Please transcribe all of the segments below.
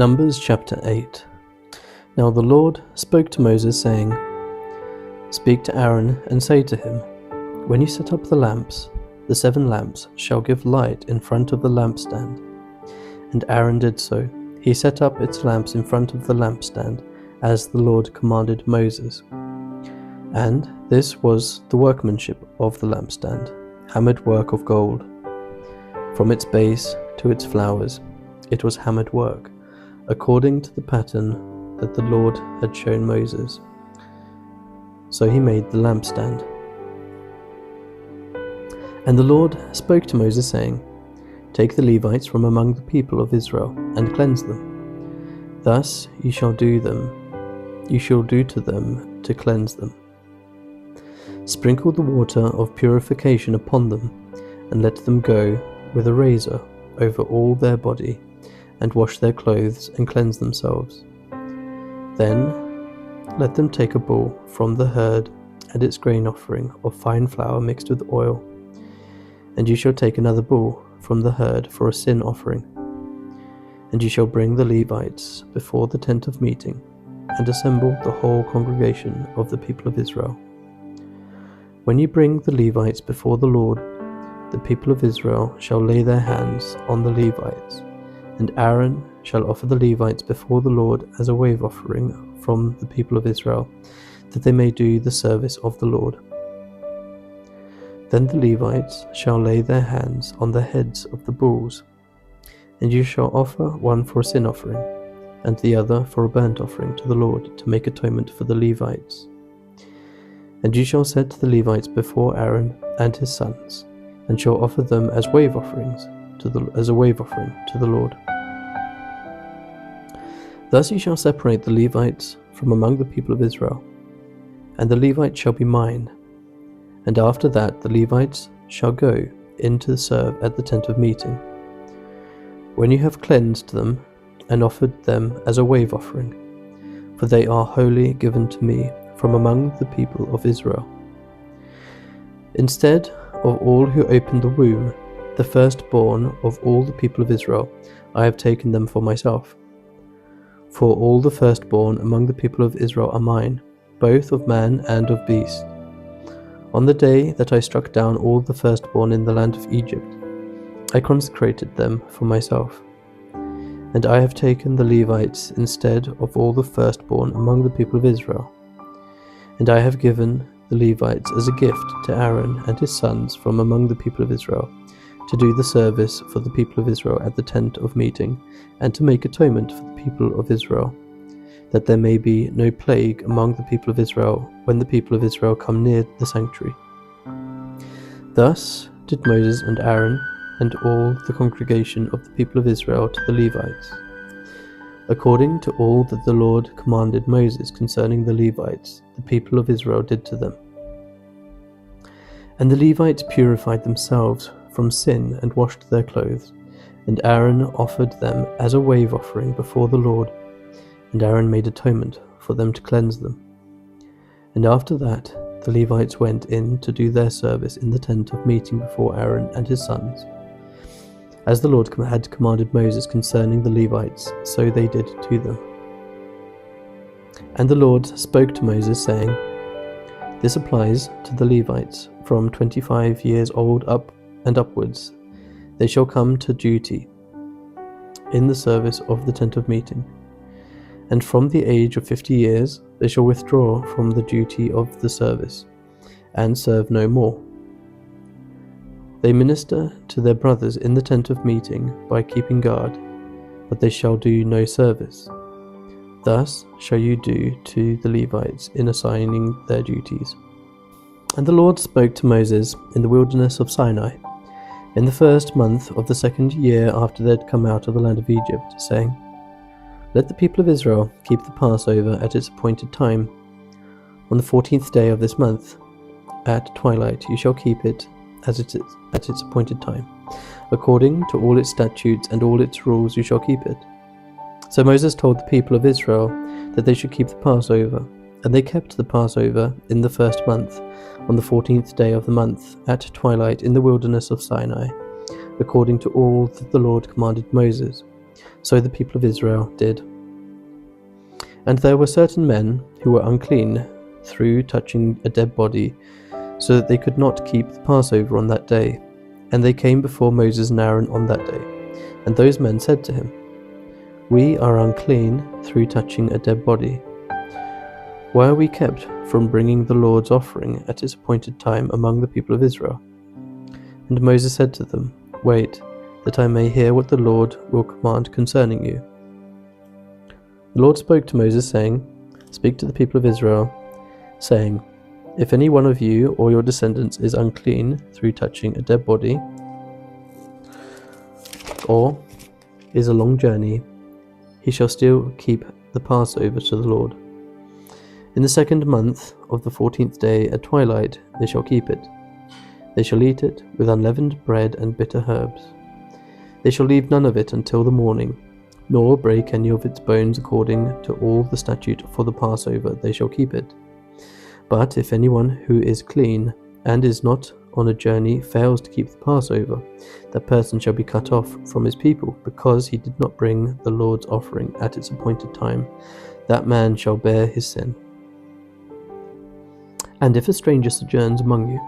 Numbers chapter 8. Now the Lord spoke to Moses, saying, Speak to Aaron, and say to him, When you set up the lamps, the 7 lamps shall give light in front of the lampstand. And Aaron did so. He set up its lamps in front of the lampstand, as the Lord commanded Moses. And this was the workmanship of the lampstand, hammered work of gold. From its base to its flowers, it was hammered work, according to the pattern that the Lord had shown Moses. So he made the lampstand. And the Lord spoke to Moses, saying, Take the Levites from among the people of Israel, and cleanse them. Thus you shall do to them to cleanse them. Sprinkle the water of purification upon them, and let them go with a razor over all their body, and wash their clothes and cleanse themselves. Then let them take a bull from the herd and its grain offering of fine flour mixed with oil. And you shall take another bull from the herd for a sin offering. And you shall bring the Levites before the tent of meeting, and assemble the whole congregation of the people of Israel. When you bring the Levites before the Lord, the people of Israel shall lay their hands on the Levites, and Aaron shall offer the Levites before the Lord as a wave offering from the people of Israel, that they may do the service of the Lord. Then the Levites shall lay their hands on the heads of the bulls, and you shall offer one for a sin offering, and the other for a burnt offering to the Lord, to make atonement for the Levites. And you shall set the Levites before Aaron and his sons, and shall offer them as wave offerings as a wave offering to the Lord. Thus you shall separate the Levites from among the people of Israel, and the Levites shall be mine. And after that the Levites shall go in to serve at the tent of meeting. When you have cleansed them and offered them as a wave offering, for they are wholly given to me from among the people of Israel. Instead of all who opened the womb, the firstborn of all the people of Israel, I have taken them for myself. For all the firstborn among the people of Israel are mine, both of man and of beast. On the day that I struck down all the firstborn in the land of Egypt, I consecrated them for myself. And I have taken the Levites instead of all the firstborn among the people of Israel. And I have given the Levites as a gift to Aaron and his sons from among the people of Israel, to do the service for the people of Israel at the tent of meeting, and to make atonement for the people of Israel, that there may be no plague among the people of Israel when the people of Israel come near the sanctuary. Thus did Moses and Aaron and all the congregation of the people of Israel to the Levites, according to all that the Lord commanded Moses concerning the Levites, the people of Israel did to them. And the Levites purified themselves from sin and washed their clothes, and Aaron offered them as a wave offering before the Lord, and Aaron made atonement for them to cleanse them. And after that the Levites went in to do their service in the tent of meeting before Aaron and his sons. As the Lord had commanded Moses concerning the Levites, so they did to them. And the Lord spoke to Moses, saying, This applies to the Levites from 25 years old up and upwards. They shall come to duty in the service of the tent of meeting. And from the age of 50 years they shall withdraw from the duty of the service, and serve no more. They minister to their brothers in the tent of meeting by keeping guard, but they shall do no service. Thus shall you do to the Levites in assigning their duties. And the Lord spoke to Moses in the wilderness of Sinai, in the 1st month of the 2nd year after they had come out of the land of Egypt, saying, Let the people of Israel keep the Passover at its appointed time. On the 14th day of this month, at twilight, you shall keep it at its appointed time. According to all its statutes and all its rules you shall keep it. So Moses told the people of Israel that they should keep the Passover, and they kept the Passover in the 1st month, on the 14th day of the month, at twilight in the wilderness of Sinai, according to all that the Lord commanded Moses. So the people of Israel did. And there were certain men who were unclean through touching a dead body, so that they could not keep the Passover on that day. And they came before Moses and Aaron on that day. And those men said to him, "We are unclean through touching a dead body. Why are we kept from bringing the Lord's offering at its appointed time among the people of Israel?" And Moses said to them, "Wait, that I may hear what the Lord will command concerning you." The Lord spoke to Moses, saying, "Speak to the people of Israel, saying, if any one of you or your descendants is unclean through touching a dead body, or is a long journey, he shall still keep the Passover to the Lord. In the 2nd month of the 14th day at twilight they shall keep it. They shall eat it with unleavened bread and bitter herbs. They shall leave none of it until the morning, nor break any of its bones according to all the statute for the Passover they shall keep it. But if anyone who is clean and is not on a journey fails to keep the Passover, that person shall be cut off from his people, because he did not bring the Lord's offering at its appointed time. That man shall bear his sin. And if a stranger sojourns among you,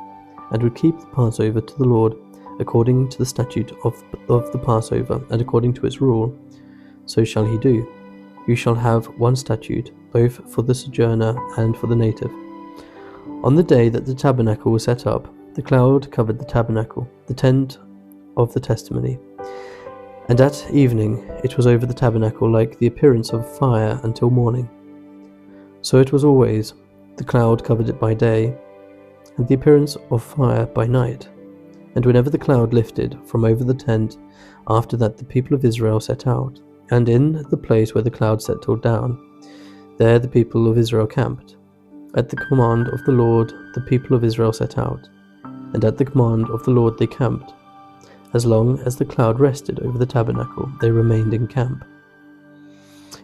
and would keep the Passover to the Lord, according to the statute of the Passover, and according to its rule, so shall he do. You shall have one statute, both for the sojourner and for the native. On the day that the tabernacle was set up, the cloud covered the tabernacle, the tent of the testimony. And at evening it was over the tabernacle like the appearance of fire until morning. So it was always. The cloud covered it by day, and the appearance of fire by night. And whenever the cloud lifted from over the tent, after that the people of Israel set out. And in the place where the cloud settled down, there the people of Israel camped. At the command of the Lord the people of Israel set out, and at the command of the Lord they camped. As long as the cloud rested over the tabernacle, they remained in camp.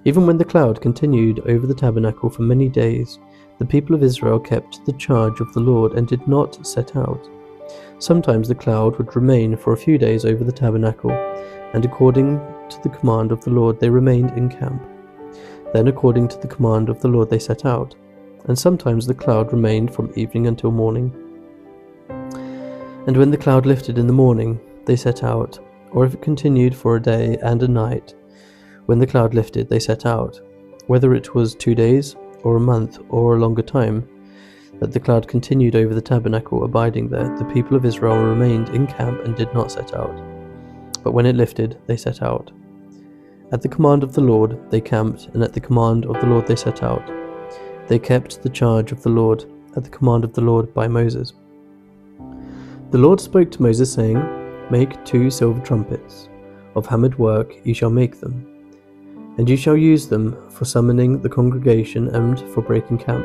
Even when the cloud continued over the tabernacle for many days, the people of Israel kept the charge of the Lord and did not set out. Sometimes the cloud would remain for a few days over the tabernacle, and according to the command of the Lord they remained in camp. Then according to the command of the Lord they set out, and sometimes the cloud remained from evening until morning. And when the cloud lifted in the morning, they set out, or if it continued for a day and a night, when the cloud lifted they set out, whether it was 2 days, or a month, or a longer time, that the cloud continued over the tabernacle abiding there, the people of Israel remained in camp and did not set out. But when it lifted, they set out. At the command of the Lord they camped, and at the command of the Lord they set out. They kept the charge of the Lord, at the command of the Lord by Moses. The Lord spoke to Moses, saying, "Make 2 silver trumpets. Of hammered work you shall make them. And you shall use them for summoning the congregation and for breaking camp.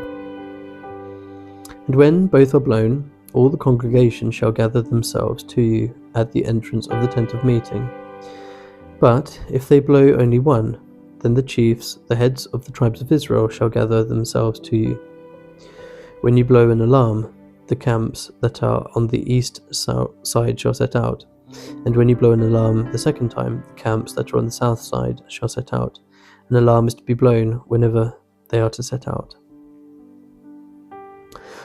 And when both are blown, all the congregation shall gather themselves to you at the entrance of the tent of meeting. But if they blow only one, then the chiefs, the heads of the tribes of Israel, shall gather themselves to you. When you blow an alarm, the camps that are on the east side shall set out. And when you blow an alarm the second time, the camps that are on the south side shall set out. An alarm is to be blown whenever they are to set out.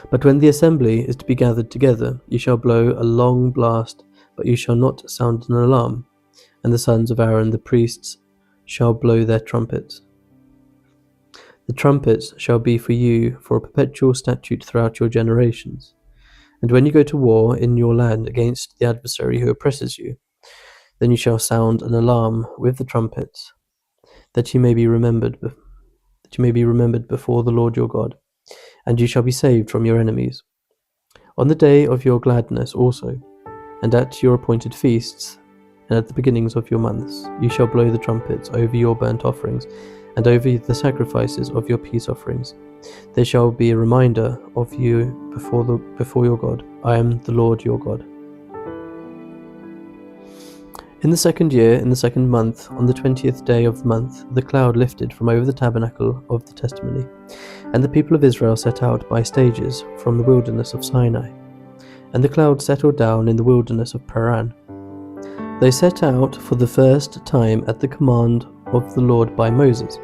But when the assembly is to be gathered together, you shall blow a long blast, but you shall not sound an alarm. And the sons of Aaron the priests shall blow their trumpets. The trumpets shall be for you for a perpetual statute throughout your generations. And when you go to war in your land against the adversary who oppresses you, then you shall sound an alarm with the trumpets, that you may be remembered before the Lord your God, and you shall be saved from your enemies. On the day of your gladness also, and at your appointed feasts, and at the beginnings of your months, you shall blow the trumpets over your burnt offerings, and over the sacrifices of your peace offerings. They shall be a reminder of you before your God. I am the Lord your God. In the 2nd year, in the 2nd month, on the 20th day of the month, the cloud lifted from over the tabernacle of the testimony, and the people of Israel set out by stages from the wilderness of Sinai. And the cloud settled down in the wilderness of Paran. They set out for the first time at the command of the Lord by Moses.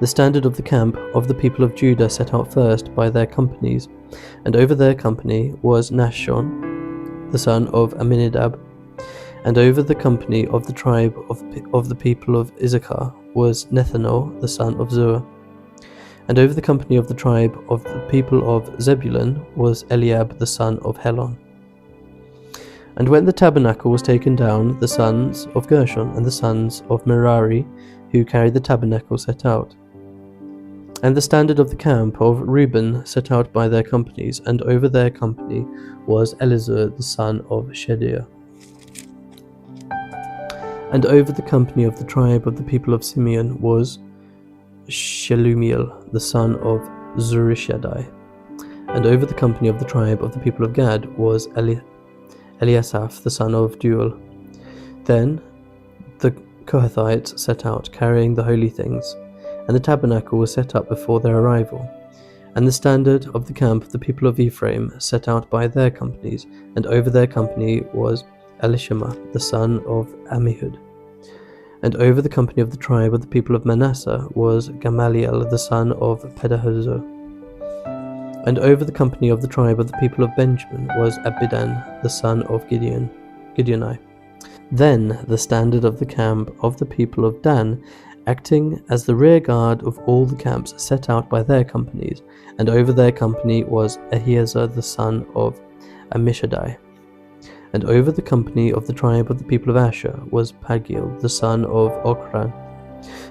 The standard of the camp of the people of Judah set out first by their companies, and over their company was Nahshon, the son of Amminadab, and over the company of the tribe of the people of Issachar was Nethanel, the son of Zur, and over the company of the tribe of the people of Zebulun was Eliab, the son of Helon. And when the tabernacle was taken down, the sons of Gershon and the sons of Merari, who carried the tabernacle, set out. And the standard of the camp of Reuben set out by their companies, and over their company was Elizur, the son of Shedeur. And over the company of the tribe of the people of Simeon was Shelumiel, the son of Zurishaddai. And over the company of the tribe of the people of Gad was Eliasaph, the son of Deuel. Then the Kohathites set out, carrying the holy things, and the tabernacle was set up before their arrival. And the standard of the camp of the people of Ephraim set out by their companies, and over their company was Elishama, the son of Ammihud. And over the company of the tribe of the people of Manasseh was Gamaliel, the son of Pedahzur. And over the company of the tribe of the people of Benjamin was Abidan, the son of Gideoni. Then the standard of the camp of the people of Dan, acting as the rear guard of all the camps, set out by their companies, and over their company was Ahiezer, the son of Ammishaddai. And over the company of the tribe of the people of Asher was Pagiel, the son of Ochran.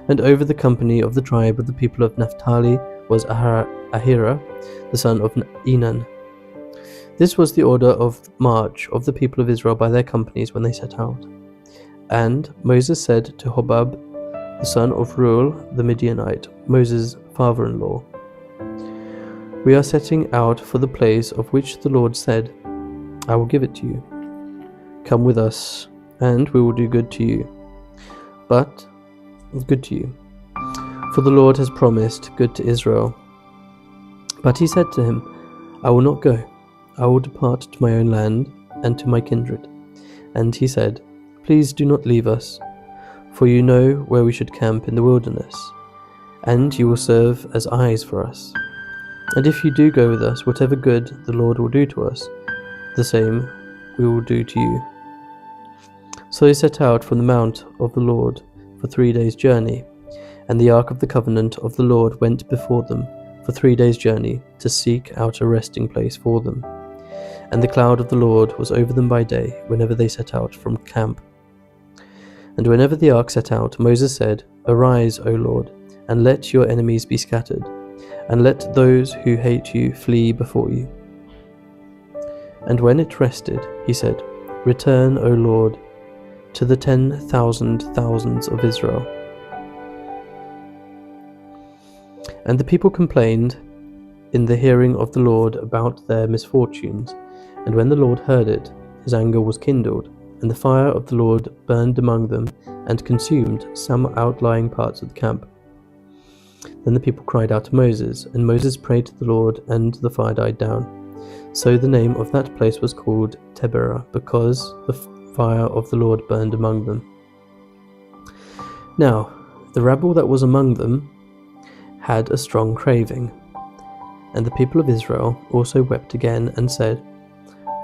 And over the company of the tribe of the people of Naphtali was Ahira, the son of Enan. This was the order of march of the people of Israel by their companies when they set out. And Moses said to Hobab, the son of Reuel the Midianite, Moses' father-in-law, "We are setting out for the place of which the Lord said, 'I will give it to you.' Come with us, and we will do good to you. For the Lord has promised good to Israel." But he said to him, "I will not go. I will depart to my own land and to my kindred." And he said, "Please do not leave us, for you know where we should camp in the wilderness, and you will serve as eyes for us. And if you do go with us, whatever good the Lord will do to us, the same we will do to you." So they set out from the mount of the Lord for 3 days' journey, and the ark of the covenant of the Lord went before them for 3 days' journey to seek out a resting place for them. And the cloud of the Lord was over them by day whenever they set out from camp. And whenever the ark set out, Moses said, "Arise, O Lord, and let your enemies be scattered, and let those who hate you flee before you." And when it rested, he said, "Return, O Lord, to the 10,000 thousands of Israel." And the people complained in the hearing of the Lord about their misfortunes. And when the Lord heard it, his anger was kindled, and the fire of the Lord burned among them and consumed some outlying parts of the camp. Then the people cried out to Moses, and Moses prayed to the Lord, and the fire died down. So the name of that place was called Taberah, because the fire of the Lord burned among them. Now the rabble that was among them had a strong craving, and the people of Israel also wept again and said,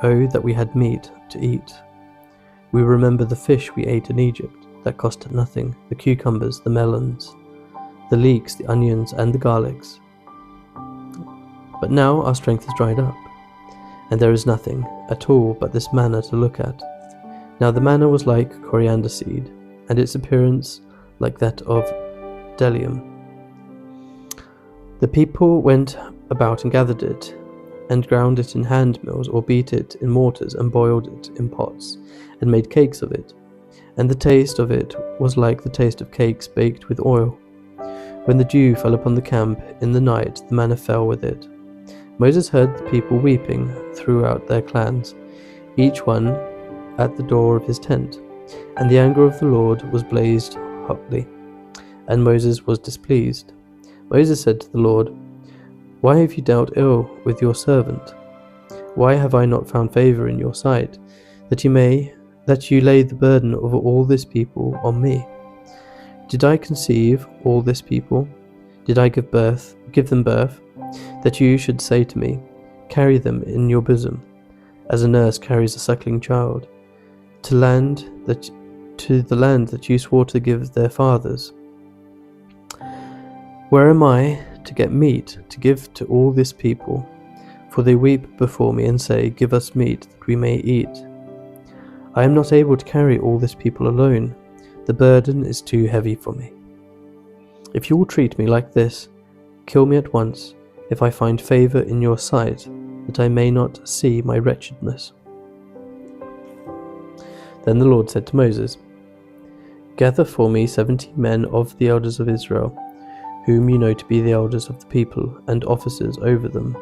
"Oh, that we had meat to eat! We remember the fish we ate in Egypt, that cost nothing, the cucumbers, the melons, the leeks, the onions, and the garlics. But now our strength is dried up, and there is nothing at all but this manna to look at." Now the manna was like coriander seed, and its appearance like that of bdellium. The people went about and gathered it, and ground it in hand mills, or beat it in mortars, and boiled it in pots, and made cakes of it. And the taste of it was like the taste of cakes baked with oil. When the dew fell upon the camp in the night, the manna fell with it. Moses heard the people weeping throughout their clans, each one at the door of his tent. And the anger of the Lord was blazed hotly, and Moses was displeased. Moses said to the Lord, "Why have you dealt ill with your servant? Why have I not found favour in your sight, that you may that you lay the burden of all this people on me? Did I conceive all this people? Did I give them birth, that you should say to me, carry them in your bosom, as a nurse carries a suckling child, to the land that you swore to give their fathers? Where am I to get meat to give to all this people? For they weep before me and say, give us meat that we may eat. I am not able to carry all this people alone. The burden is too heavy for me. If you will treat me like this, kill me at once, if I find favour in your sight, that I may not see my wretchedness. Then the Lord said to Moses, gather for me 70 men of the elders of Israel, whom you know to be the elders of the people and officers over them,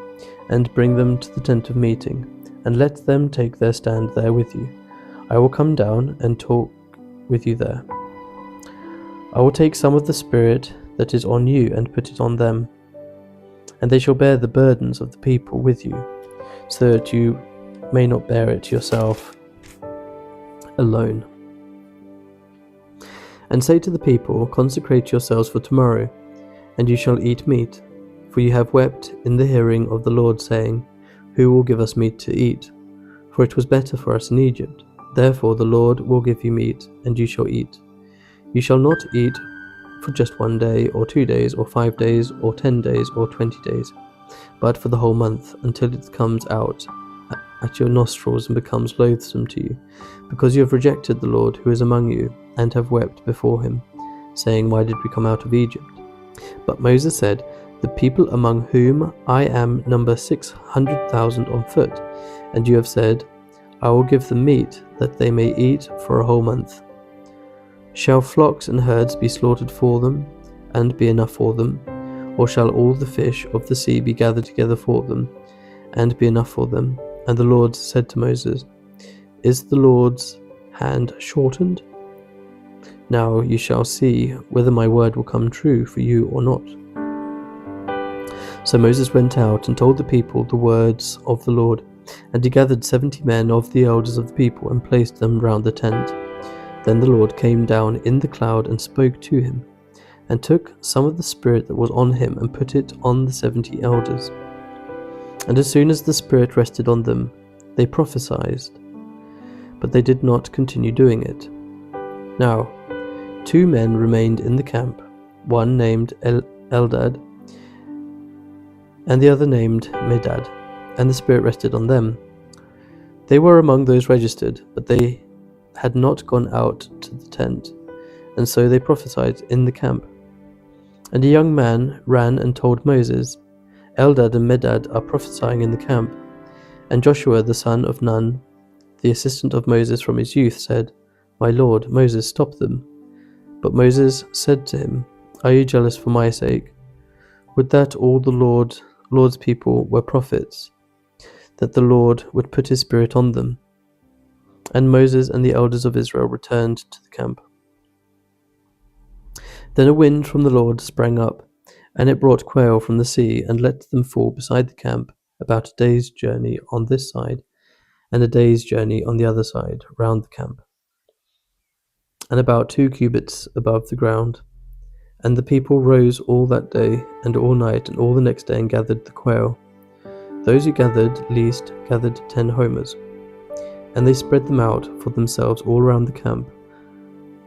and bring them to the tent of meeting, and let them take their stand there with you. I will come down and talk with you there. I will take some of the Spirit that is on you and put it on them, and they shall bear the burdens of the people with you, so that you may not bear it yourself alone. And say to the people, consecrate yourselves for tomorrow, and you shall eat meat, for you have wept in the hearing of the Lord, saying, who will give us meat to eat? For it was better for us in Egypt. Therefore the Lord will give you meat, and you shall eat. You shall not eat for just 1 day, or 2 days, or 5 days, or 10 days, or 20 days, but for the whole month, until it comes out at your nostrils and becomes loathsome to you, because you have rejected the Lord who is among you, and have wept before him, saying, why did we come out of Egypt? But Moses said, the people among whom I am number 600,000 on foot, and you have said, I will give them meat, that they may eat for a whole month. Shall flocks and herds be slaughtered for them, and be enough for them? Or shall all the fish of the sea be gathered together for them, and be enough for them? And the Lord said to Moses, is the Lord's hand shortened? Now you shall see whether my word will come true for you or not. So Moses went out and told the people the words of the Lord, and he gathered 70 men of the elders of the people and placed them round the tent. Then the Lord came down in the cloud and spoke to him, and took some of the Spirit that was on him and put it on the 70 elders. And as soon as the Spirit rested on them, they prophesied, but they did not continue doing it. Now 2 men remained in the camp, one named Eldad, and the other named Medad, and the Spirit rested on them. They were among those registered, but they had not gone out to the tent, and so they prophesied in the camp. And a young man ran and told Moses, Eldad and Medad are prophesying in the camp. And Joshua the son of Nun, the assistant of Moses from his youth, said, my lord, Moses, stop them. But Moses said to him, are you jealous for my sake? Would that all the Lord's people were prophets, that the Lord would put his Spirit on them. And Moses and the elders of Israel returned to the camp. Then a wind from the Lord sprang up, and it brought quail from the sea, and let them fall beside the camp, about a day's journey on this side, and a day's journey on the other side, round the camp, and about 2 cubits above the ground. And the people rose all that day, and all night, and all the next day, and gathered the quail. Those who gathered least gathered 10 homers, and they spread them out for themselves all around the camp.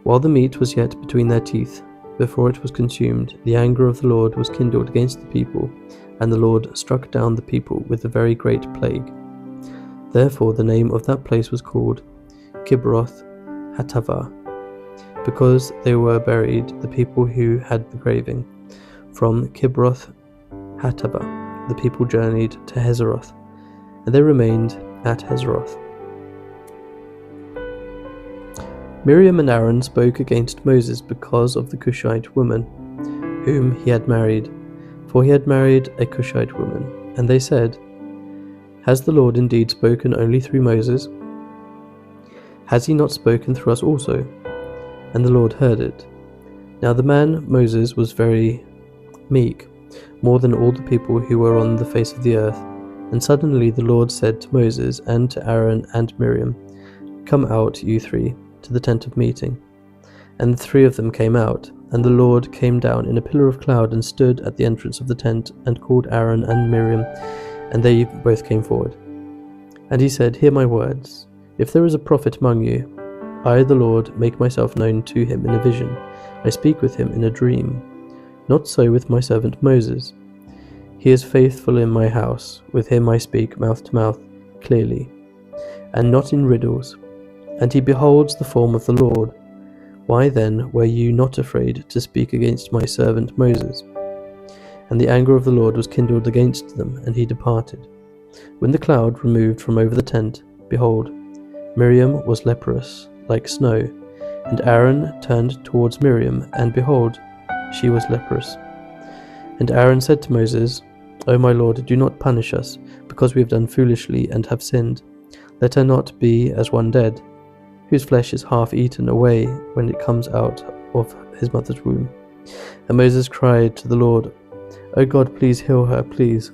While the meat was yet between their teeth, before it was consumed, the anger of the Lord was kindled against the people, and the Lord struck down the people with a very great plague. Therefore the name of that place was called Kibroth Hattaavah, because they were buried, the people who had the graving. From Kibroth Hattaavah the people journeyed to Hazeroth, and they remained at Hazeroth. Miriam and Aaron spoke against Moses because of the Cushite woman, whom he had married, for he had married a Cushite woman. And they said, has the Lord indeed spoken only through Moses? Has he not spoken through us also? And the Lord heard it. Now the man Moses was very meek, more than all the people who were on the face of the earth. And suddenly the Lord said to Moses and to Aaron and Miriam, "Come out, you three, to the tent of meeting." And the three of them came out, and the Lord came down in a pillar of cloud and stood at the entrance of the tent, and called Aaron and Miriam, and they both came forward. And he said, "Hear my words. If there is a prophet among you, I, the Lord, make myself known to him in a vision. I speak with him in a dream. Not so with my servant Moses. He is faithful in my house. With him I speak mouth to mouth, clearly, and not in riddles. And he beholds the form of the Lord. Why then were you not afraid to speak against my servant Moses?" And the anger of the Lord was kindled against them, and he departed. When the cloud removed from over the tent, behold, Miriam was leprous, like snow. And Aaron turned towards Miriam, and behold, she was leprous. And Aaron said to Moses, "O my Lord, do not punish us, because we have done foolishly and have sinned. Let her not be as one dead, whose flesh is half eaten away when it comes out of his mother's womb." And Moses cried to the Lord, "O God, please heal her, please."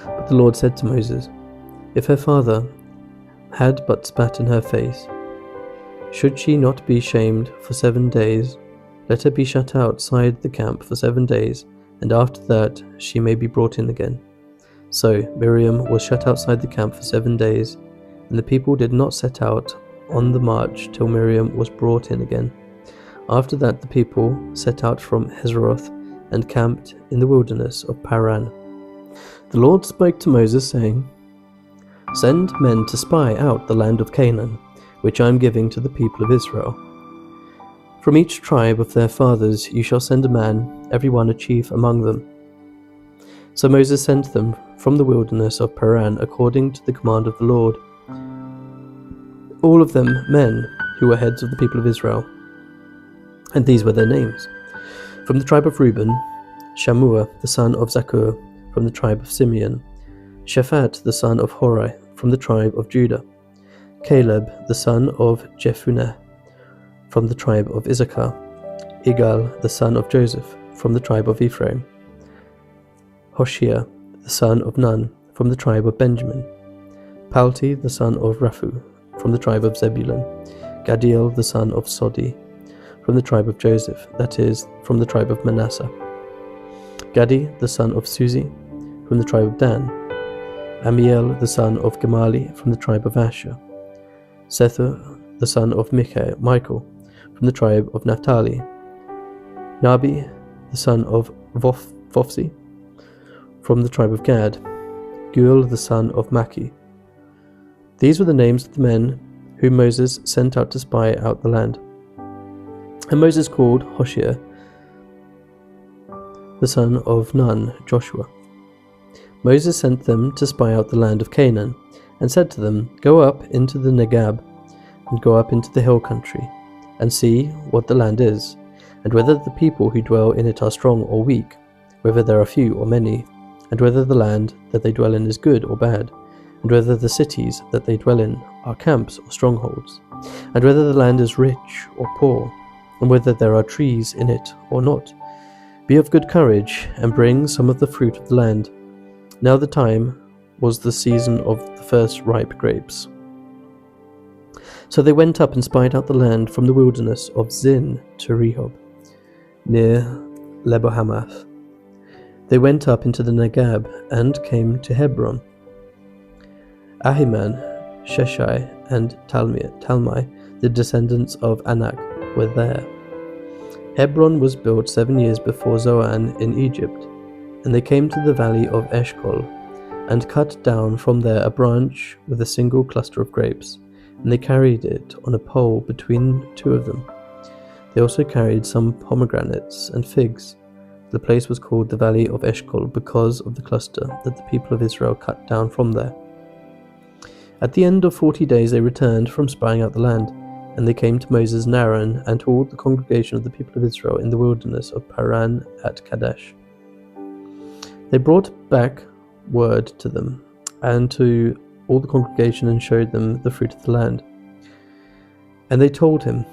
But the Lord said to Moses, "If her father had but spat in her face, should she not be shamed for 7 days? Let her be shut outside the camp for 7 days, and after that she may be brought in again." So Miriam was shut outside the camp for 7 days, and the people did not set out on the march till Miriam was brought in again. After that the people set out from Hazeroth and camped in the wilderness of Paran. The Lord spoke to Moses, saying, "Send men to spy out the land of Canaan, which I am giving to the people of Israel. From each tribe of their fathers you shall send a man, every one a chief among them." So Moses sent them from the wilderness of Paran according to the command of the Lord, all of them men who were heads of the people of Israel. And these were their names. From the tribe of Reuben, Shammua the son of Zakur; from the tribe of Simeon, Shaphat the son of Hori; from the tribe of Judah, Caleb the son of Jephunneh; from the tribe of Issachar, Igal the son of Joseph; from the tribe of Ephraim, Hoshea the son of Nun; from the tribe of Benjamin, Palti the son of Raphu; from the tribe of Zebulun, Gadiel the son of Sodi; from the tribe of Joseph, that is, from the tribe of Manasseh, Gadi the son of Suzi; from the tribe of Dan, Amiel the son of Gemali; from the tribe of Asher, Sethur the son of Michael; from the tribe of Naphtali, Nabi the son of Vophsi; from the tribe of Gad, Guel the son of Maki. These were the names of the men whom Moses sent out to spy out the land. And Moses called Hoshea the son of Nun, Joshua. Moses sent them to spy out the land of Canaan, and said to them, "Go up into the Negab, and go up into the hill country, and see what the land is, and whether the people who dwell in it are strong or weak, whether there are few or many, and whether the land that they dwell in is good or bad, and whether the cities that they dwell in are camps or strongholds, and whether the land is rich or poor, and whether there are trees in it or not. Be of good courage, and bring some of the fruit of the land." Now the time was the season of the first ripe grapes. So they went up and spied out the land from the wilderness of Zin to Rehob, near Lebo-Hamath. They went up into the Negab and came to Hebron. Ahiman, Sheshai, and Talmai, the descendants of Anak, were there. Hebron was built 7 years before Zoan in Egypt, and they came to the valley of Eshcol, and cut down from there a branch with a single cluster of grapes, and they carried it on a pole between two of them. They also carried some pomegranates and figs. The place was called the Valley of Eshcol because of the cluster that the people of Israel cut down from there. At the end of 40 days they returned from spying out the land, and they came to Moses and Aaron and to all the congregation of the people of Israel in the wilderness of Paran at Kadesh. They brought back word to them and to all the congregation and showed them the fruit of the land. And they told him,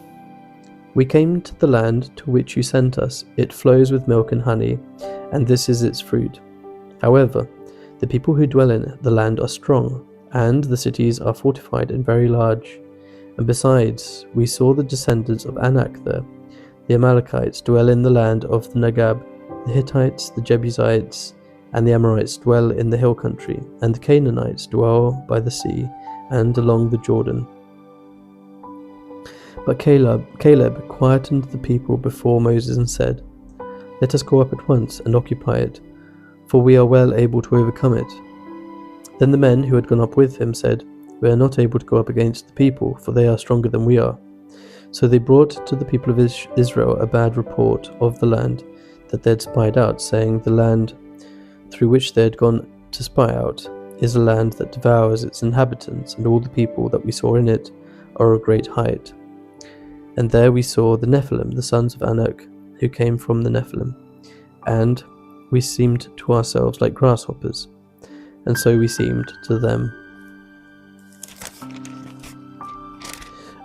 "We came to the land to which you sent us. It flows with milk and honey, and this is its fruit. However, the people who dwell in the land are strong, and the cities are fortified and very large. And besides, we saw the descendants of Anak there. The Amalekites dwell in the land of the Negab, the Hittites, the Jebusites, and the Amorites dwell in the hill country, and the Canaanites dwell by the sea and along the Jordan. But Caleb quietened the people before Moses and said, "Let us go up at once and occupy it, for we are well able to overcome it." Then the men who had gone up with him said, "We are not able to go up against the people, for they are stronger than we are." So they brought to the people of Israel a bad report of the land that they had spied out, saying, "The land through which they had gone to spy out is a land that devours its inhabitants, and all the people that we saw in it are of great height. And there we saw the Nephilim, the sons of Anak, who came from the Nephilim, and we seemed to ourselves like grasshoppers, and so we seemed to them."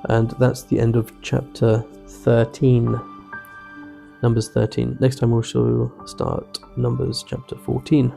And that's the end of chapter 13. Numbers 13. Next time we shall start Numbers chapter 14.